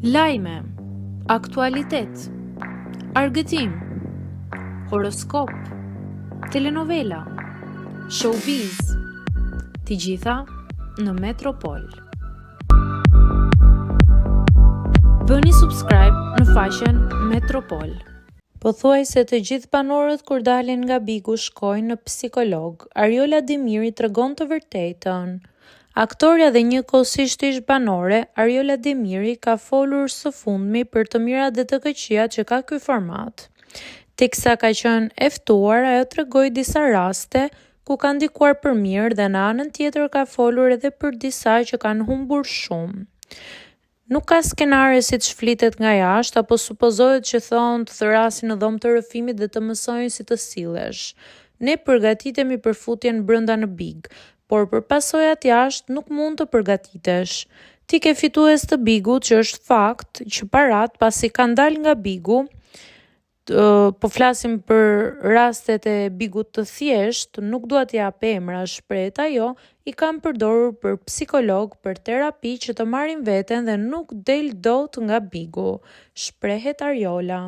Lajme, aktualitet, argëtim, horoskop, telenovela, showbiz, të gjitha në Metropol. Bëni subscribe në faqen Metropol. Pothuajse të gjithë banorët kur dalin nga Bigu shkojnë në psikolog. Ariola Demiri tregon të vërtetën. Aktorja dhe njëkohësisht ish banore, Ariola Demiri ka folur së fundmi për të mirat dhe të këqijat që ka ky format. Teksa ka qenë e ftuar, ajo tregoi disa raste ku ka ndikuar për mirë dhe në anën tjetër ka folur edhe për disa që kanë humbur shumë. Nuk ka skenare si që flitet nga jashtë, apo supozohet që thonë të thërasin në dhomë të rrëfimit dhe të mësojnë si të sillesh. Ne përgatitemi për futjen brenda në Big, por për pasojat jashtë nuk mund të përgatitesh. Ti ke fitues të Bigut, që është fakt që parat pasi kanë dalë nga Bigu, po flasim për rastet e Bigut të thjesht, nuk dua t'i jap emra, shpreh ajo, i kam përdorur për psikolog, për terapi që të marrin veten dhe nuk del dot nga Bigu, shprehet Ariola.